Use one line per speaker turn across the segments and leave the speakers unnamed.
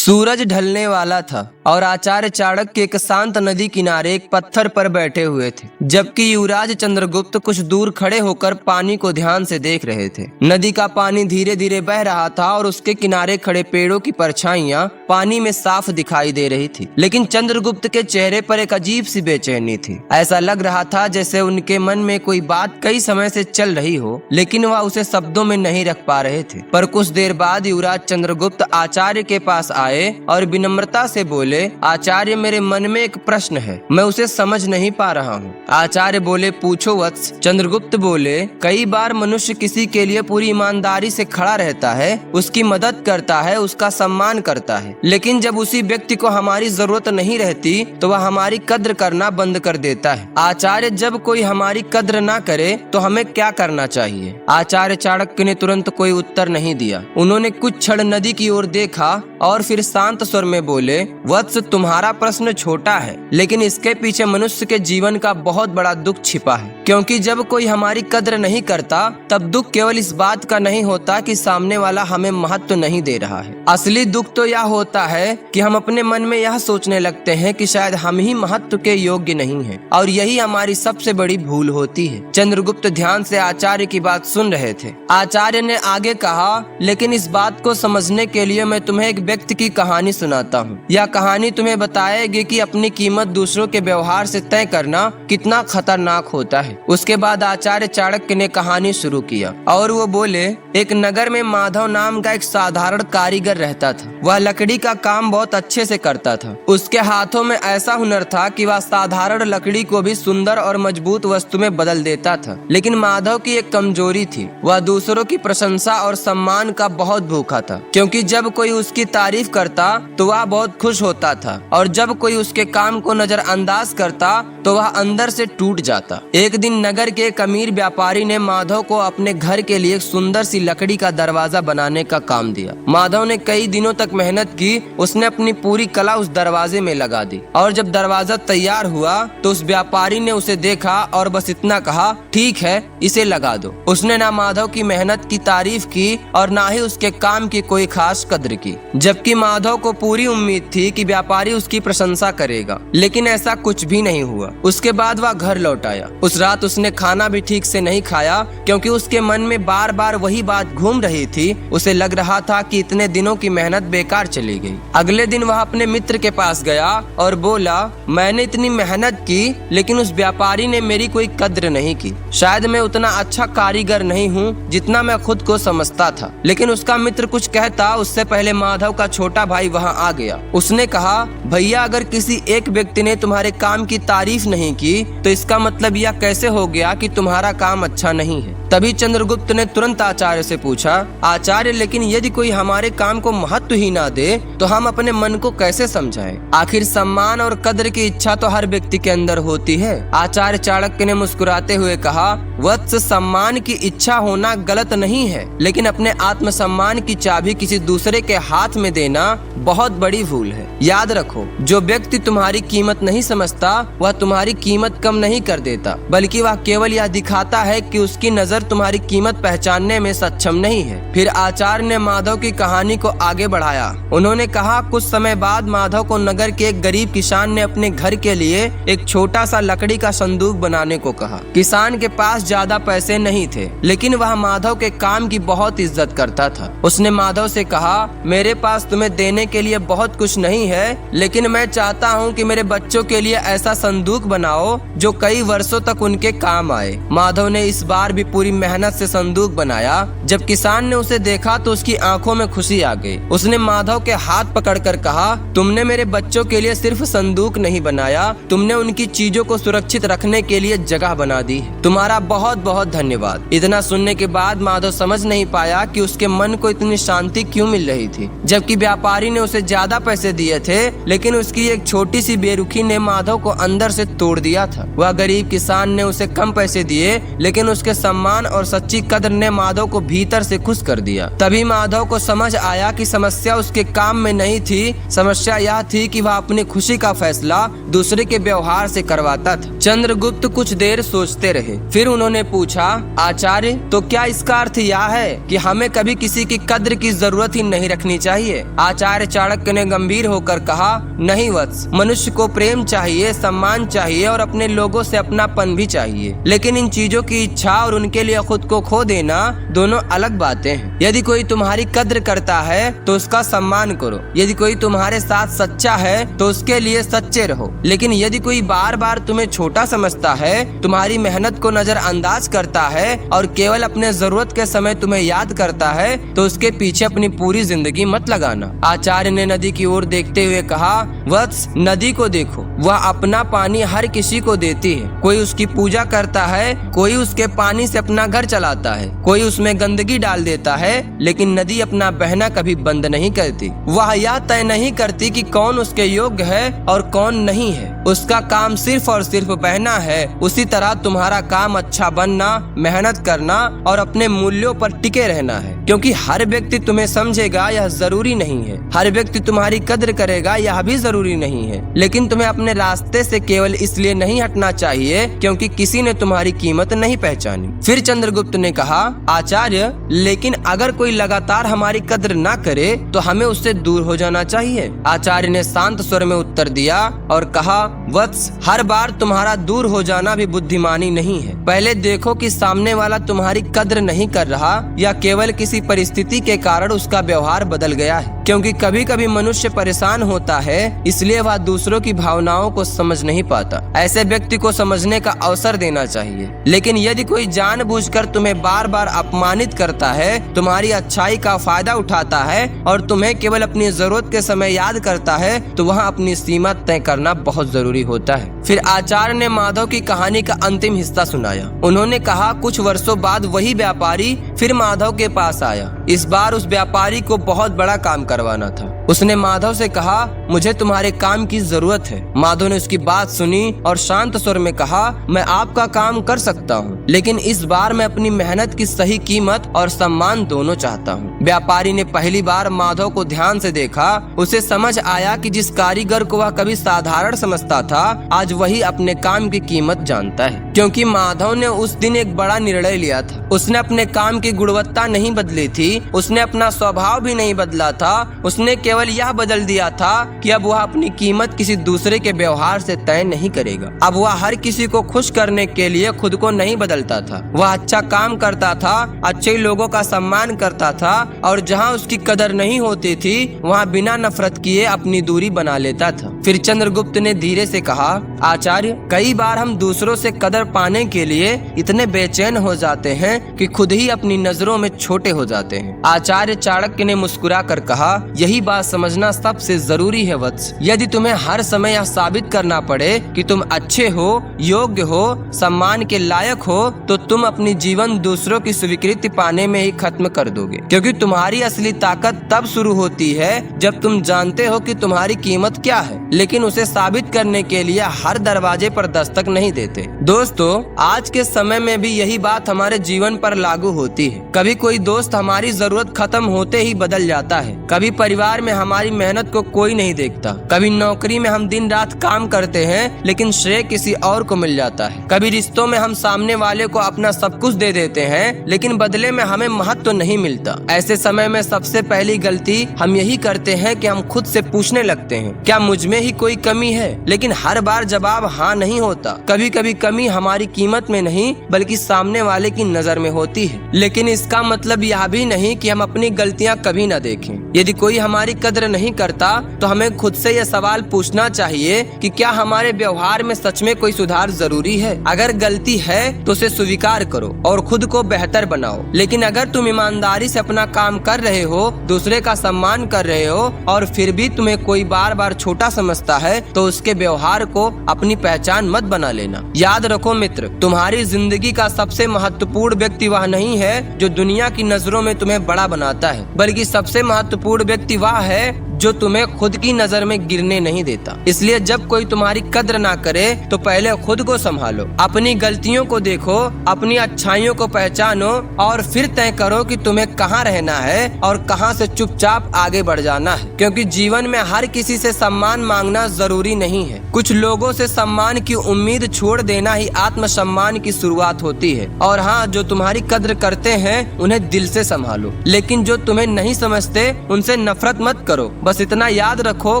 सूरज ढलने वाला था और आचार्य चाणक्य एक शांत नदी किनारे एक पत्थर पर बैठे हुए थे, जबकि युवराज चंद्रगुप्त कुछ दूर खड़े होकर पानी को ध्यान से देख रहे थे। नदी का पानी धीरे धीरे बह रहा था और उसके किनारे खड़े पेड़ों की परछाइयां पानी में साफ दिखाई दे रही थी, लेकिन चंद्रगुप्त के चेहरे पर एक अजीब सी बेचैनी थी। ऐसा लग रहा था जैसे उनके मन में कोई बात कई समय से चल रही हो, लेकिन वह उसे शब्दों में नहीं रख पा रहे थे। पर कुछ देर बाद युवराज चंद्रगुप्त आचार्य के पास आए और विनम्रता से बोले, आचार्य, मेरे मन में एक प्रश्न है, मैं उसे समझ नहीं पा रहा हूँ। आचार्य बोले, पूछो वत्स। चंद्रगुप्त बोले, कई बार मनुष्य किसी के लिए पूरी ईमानदारी से खड़ा रहता है, उसकी मदद करता है, उसका सम्मान करता है, लेकिन जब उसी व्यक्ति को हमारी जरूरत नहीं रहती तो वह हमारी कद्र करना बंद कर देता है। आचार्य, जब कोई हमारी कद्र ना करे तो हमें क्या करना चाहिए? आचार्य चाणक्य ने तुरंत कोई उत्तर नहीं दिया। उन्होंने कुछ क्षण नदी की ओर देखा और फिर शांत स्वर में बोले, वत्स, तुम्हारा प्रश्न छोटा है, लेकिन इसके पीछे मनुष्य के जीवन का बहुत बड़ा दुख छिपा है। क्योंकि जब कोई हमारी कद्र नहीं करता तब दुख केवल इस बात का नहीं होता कि सामने वाला हमें महत्व नहीं दे रहा है। असली दुख तो यह होता है कि हम अपने मन में यह सोचने लगते हैं कि शायद हम ही महत्व के योग्य नहीं हैं, और यही हमारी सबसे बड़ी भूल होती है। चंद्रगुप्त ध्यान से आचार्य की बात सुन रहे थे। आचार्य ने आगे कहा, लेकिन इस बात को समझने के लिए मैं तुम्हें एक व्यक्ति की कहानी सुनाता हूँ। यह कहानी तुम्हें बताएगी कि अपनी कीमत दूसरों के व्यवहार से तय करना कितना खतरनाक होता है। उसके बाद आचार्य चाणक्य ने कहानी शुरू किया और वो बोले, एक नगर में माधव नाम का एक साधारण कारीगर रहता था। वह लकड़ी का काम बहुत अच्छे से करता था। उसके हाथों में ऐसा हुनर था कि वह साधारण लकड़ी को भी सुंदर और मजबूत वस्तु में बदल देता था। लेकिन माधव की एक कमजोरी थी, वह दूसरों की प्रशंसा और सम्मान का बहुत भूखा था, क्योंकि जब कोई उसकी तारीफ करता तो वह बहुत खुश होता था, और जब कोई उसके काम को नजरअंदाज करता तो वह अंदर से टूट जाता। एक दिन नगर के एक अमीर व्यापारी ने माधव को अपने घर के लिए एक सुंदर सी लकड़ी का दरवाजा बनाने का काम दिया। माधव ने कई दिनों तक मेहनत की। उसने अपनी पूरी कला उस दरवाजे में लगा दी, और जब दरवाजा तैयार हुआ तो उस व्यापारी ने उसे देखा और बस इतना कहा, ठीक है, इसे लगा दो। उसने ना माधव की मेहनत की तारीफ की और ना ही उसके काम की कोई खास कद्र की, जबकि माधव को पूरी उम्मीद थी कि व्यापारी उसकी प्रशंसा करेगा। लेकिन ऐसा कुछ भी नहीं हुआ। उसके बाद वह घर लौट आया। उस रात उसने खाना भी ठीक से नहीं खाया, क्योंकि उसके मन में बार बार वही बात घूम रही थी। उसे लग रहा था कि इतने दिनों की मेहनत बेकार चली गई। अगले दिन वह अपने मित्र के पास गया और बोला, मैंने इतनी मेहनत की, लेकिन उस व्यापारी ने मेरी कोई कद्र नहीं की। शायद मैं उतना अच्छा कारीगर नहीं हूँ जितना मैं खुद को समझता था। लेकिन उसका मित्र कुछ कहता उससे पहले माधव का छोटा भाई वहाँ आ गया। उसने कहा, भैया, अगर किसी एक व्यक्ति ने तुम्हारे काम की तारीफ नहीं की तो इसका मतलब यह कैसे हो गया कि तुम्हारा काम अच्छा नहीं है? तभी चंद्रगुप्त ने तुरंत आचार्य से पूछा, आचार्य, लेकिन यदि कोई हमारे काम को महत्व ही ना दे तो हम अपने मन को कैसे समझाएं? आखिर सम्मान और कद्र की इच्छा तो हर व्यक्ति के अंदर होती है। आचार्य चाणक्य ने मुस्कुराते हुए कहा, वत्स, सम्मान की इच्छा होना गलत नहीं है, लेकिन अपने आत्मसम्मान की चाबी किसी दूसरे के हाथ में देना बहुत बड़ी भूल है। याद रखो, जो व्यक्ति तुम्हारी कीमत नहीं समझता वह तुम्हारी कीमत कम नहीं कर देता, बल्कि वह केवल यह दिखाता है कि उसकी नजर तुम्हारी कीमत पहचानने में सक्षम नहीं है। फिर आचार्य ने माधव की कहानी को आगे बढ़ाया। उन्होंने कहा, कुछ समय बाद माधव को नगर के एक गरीब किसान ने अपने घर के लिए एक छोटा सा लकड़ी का संदूक बनाने को कहा। किसान के पास ज्यादा पैसे नहीं थे, लेकिन वह माधव के काम की बहुत इज्जत करता था। उसने माधव से कहा, मेरे पास तुम्हें देने के लिए बहुत कुछ नहीं है, लेकिन मैं चाहता हूँ कि मेरे बच्चों के लिए ऐसा संदूक बनाओ जो कई वर्षों तक उनके काम आए। माधव ने इस बार भी पूरी मेहनत से संदूक बनाया। जब किसान ने उसे देखा तो उसकी आंखों में खुशी आ गई। उसने माधव के हाथ पकड़कर कहा, तुमने मेरे बच्चों के लिए सिर्फ संदूक नहीं बनाया, तुमने उनकी चीजों को सुरक्षित रखने के लिए जगह बना दी। तुम्हारा बहुत बहुत धन्यवाद। इतना सुनने के बाद माधव समझ नहीं पाया कि उसके मन को इतनी शांति क्यों मिल रही थी, जबकि व्यापारी ने उसे ज्यादा पैसे दिए थे, लेकिन उसकी एक छोटी सी बेरुखी ने माधव को अंदर से तोड़ दिया था। वह गरीब किसान ने उसे कम पैसे दिए, लेकिन उसके सम्मान और सच्ची कद्र ने माधव को भीतर से खुश कर दिया। तभी माधव को समझ आया कि समस्या उसके काम में नहीं थी, समस्या यह थी कि वह अपनी खुशी का फैसला दूसरे के व्यवहार से करवाता था। चंद्रगुप्त कुछ देर सोचते रहे, फिर उन्होंने ने पूछा, आचार्य तो क्या इसका अर्थ यह है कि हमें कभी किसी की कद्र की जरूरत ही नहीं रखनी चाहिए? आचार्य चाणक्य ने गंभीर होकर कहा, नहीं वत्स, मनुष्य को प्रेम चाहिए, सम्मान चाहिए और अपने लोगों से अपनापन भी चाहिए, लेकिन इन चीजों की इच्छा और उनके लिए खुद को खो देना दोनों अलग बातें हैं। यदि कोई तुम्हारी कद्र करता है तो उसका सम्मान करो, यदि कोई तुम्हारे साथ सच्चा है तो उसके लिए सच्चे रहो, लेकिन यदि कोई बार बार तुम्हें छोटा समझता है, तुम्हारी मेहनत को नजरअंदाज करता है और केवल अपने जरूरत के समय तुम्हें याद करता है तो उसके पीछे अपनी पूरी जिंदगी मत लगाना। आचार्य ने नदी की ओर देखते हुए कहा, वत्स, नदी को देखो, वह अपना पानी हर किसी को देती है। कोई उसकी पूजा करता है, कोई उसके पानी से अपना घर चलाता है, कोई उसमें गंदगी डाल देता है, लेकिन नदी अपना बहना कभी बंद नहीं करती। वह यह तय नहीं करती कि कौन उसके योग्य है और कौन नहीं है, उसका काम सिर्फ और सिर्फ बहना है। उसी तरह तुम्हारा काम अच्छा बनना, मेहनत करना और अपने मूल्यों पर टिके रहना है, क्योंकि हर व्यक्ति तुम्हें समझेगा यह जरूरी नहीं है, हर व्यक्ति तुम्हारी कद्र करेगा यह भी जरूरी नहीं है, लेकिन तुम्हें अपने रास्ते से केवल इसलिए नहीं हटना चाहिए क्योंकि किसी ने तुम्हारी कीमत नहीं पहचानी। फिर चंद्रगुप्त ने कहा, आचार्य, लेकिन अगर कोई लगातार हमारी कद्र ना करे तो हमें उससे दूर हो जाना चाहिए। आचार्य ने शांत स्वर में उत्तर दिया और कहा, वत्स, हर बार तुम्हारा दूर हो जाना भी बुद्धिमानी नहीं है। पहले देखो कि सामने वाला तुम्हारी कद्र नहीं कर रहा या केवल किसी परिस्थिति के कारण उसका व्यवहार बदल गया है, क्योंकि कभी कभी मनुष्य परेशान होता है इसलिए वह दूसरों की भावनाओं को समझ नहीं पाता। ऐसे व्यक्ति को समझने का अवसर देना चाहिए, लेकिन यदि कोई जानबूझकर तुम्हें बार बार अपमानित करता है, तुम्हारी अच्छाई का फायदा उठाता है और तुम्हें केवल अपनी जरूरत के समय याद करता है, तो वहाँ अपनी सीमा तय करना बहुत जरूरी होता है। फिर आचार्य ने माधव की कहानी का अंतिम हिस्सा सुनाया। उन्होंने कहा, कुछ वर्षों बाद वही व्यापारी फिर माधव के पास आया। इस बार उस व्यापारी को बहुत बड़ा काम करवाना था। उसने माधव से कहा, मुझे तुम्हारे काम की जरूरत है। माधव ने उसकी बात सुनी और शांत स्वर में कहा, मैं आपका काम कर सकता हूँ, लेकिन इस बार मैं अपनी मेहनत की सही कीमत और सम्मान दोनों चाहता हूँ। व्यापारी ने पहली बार माधव को ध्यान से देखा। उसे समझ आया कि जिस कारीगर को वह कभी साधारण समझता था, आज वही अपने काम की कीमत जानता है, क्योंकि माधव ने उस दिन एक बड़ा निर्णय लिया था। उसने अपने काम की गुणवत्ता नहीं बदली थी, उसने अपना स्वभाव भी नहीं बदला था, उसने केवल यह बदल दिया था कि अब वह अपनी कीमत किसी दूसरे के व्यवहार से तय नहीं करेगा। अब वह हर किसी को खुश करने के लिए खुद को नहीं बदलता था। वह अच्छा काम करता था, अच्छे लोगों का सम्मान करता था और जहाँ उसकी कदर नहीं होती थी वहाँ बिना नफरत किए अपनी दूरी बना लेता था। फिर चंद्रगुप्त ने धीरे से कहा, आचार्य, कई बार हम दूसरों से कदर पाने के लिए इतने बेचैन हो जाते हैं कि खुद ही अपनी नजरों में छोटे हो जाते हैं। आचार्य चाणक्य ने मुस्कुरा कर कहा, यही बात समझना सबसे जरूरी है वत्स। यदि तुम्हें हर समय यह साबित करना पड़े कि तुम अच्छे हो, योग्य हो, सम्मान के लायक हो, तो तुम अपनी जीवन दूसरों की स्वीकृति पाने में ही खत्म कर दोगे, क्योंकि तुम्हारी असली ताकत तब शुरू होती है जब तुम जानते हो कि तुम्हारी कीमत क्या है, लेकिन उसे साबित करने के लिए हर दरवाजे पर दस्तक नहीं देते। दोस्तों, आज के समय में भी यही बात हमारे जीवन पर लागू होती है। कभी कोई दोस्त हमारी जरूरत खत्म होते ही बदल जाता है, कभी परिवार में हमारी मेहनत को कोई नहीं देखता, कभी नौकरी में हम दिन रात काम करते हैं लेकिन श्रेय किसी और को मिल जाता है, कभी रिश्तों में हम सामने वाले को अपना सब कुछ दे देते हैं लेकिन बदले में हमें महत्व तो नहीं मिलता। ऐसे समय में सबसे पहली गलती हम यही करते हैं कि हम खुद से पूछने लगते हैं, क्या मुझ में ही कोई कमी है? लेकिन हर बार जवाब हाँ नहीं होता। कभी कभी कमी हमारी कीमत में नहीं बल्कि सामने वाले की नजर में होती है। लेकिन इसका मतलब यह भी नहीं कि हम अपनी गलतियां कभी न देखें। यदि कोई हमारी कद्र नहीं करता तो हमें खुद से यह सवाल पूछना चाहिए कि क्या हमारे व्यवहार में सच में कोई सुधार जरूरी है। अगर गलती है तो उसे स्वीकार करो और खुद को बेहतर बनाओ। लेकिन अगर तुम ईमानदारी से अपना काम कर रहे हो, दूसरे का सम्मान कर रहे हो और फिर भी तुम्हें कोई बार बार छोटा समझता है, तो उसके व्यवहार को अपनी पहचान मत बना लेना। याद रखो मित्र, तुम्हारी जिंदगी का सबसे महत्वपूर्ण व्यक्ति वह नहीं है जो दुनिया की नजरों में तुम्हें बड़ा बनाता है, बल्कि सबसे महत्वपूर्ण व्यक्ति वह है जो तुम्हें खुद की नजर में गिरने नहीं देता। इसलिए जब कोई तुम्हारी कद्र ना करे तो पहले खुद को संभालो, अपनी गलतियों को देखो, अपनी अच्छाइयों को पहचानो और फिर तय करो कि तुम्हें कहाँ रहना है और कहाँ से चुपचाप आगे बढ़ जाना है। क्योंकि जीवन में हर किसी से सम्मान मांगना जरूरी नहीं है। कुछ लोगों से सम्मान की उम्मीद छोड़ देना ही आत्मसम्मान की शुरुआत होती है। और हाँ, जो तुम्हारी कद्र करते हैं उन्हें दिल से संभालो, लेकिन जो तुम्हें नहीं समझते उनसे नफरत मत करो। बस इतना याद रखो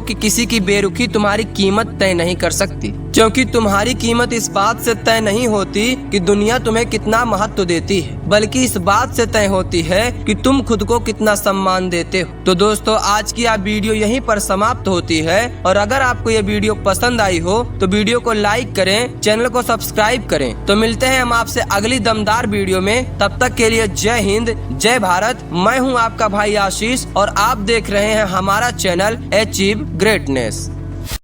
कि किसी की बेरुखी तुम्हारी कीमत तय नहीं कर सकती, क्योंकि तुम्हारी कीमत इस बात से तय नहीं होती कि दुनिया तुम्हें कितना महत्व देती है, बल्कि इस बात से तय होती है कि तुम खुद को कितना सम्मान देते हो। तो दोस्तों, आज की आप वीडियो यहीं पर समाप्त होती है। और अगर आपको ये वीडियो पसंद आई हो तो वीडियो को लाइक करें, चैनल को सब्सक्राइब करें। तो मिलते हैं हम आपसे अगली दमदार वीडियो में। तब तक के लिए जय हिंद, जय भारत। मैं हूँ आपका भाई आशीष और आप देख रहे हैं हमारा चैनल अचीव ग्रेटनेस।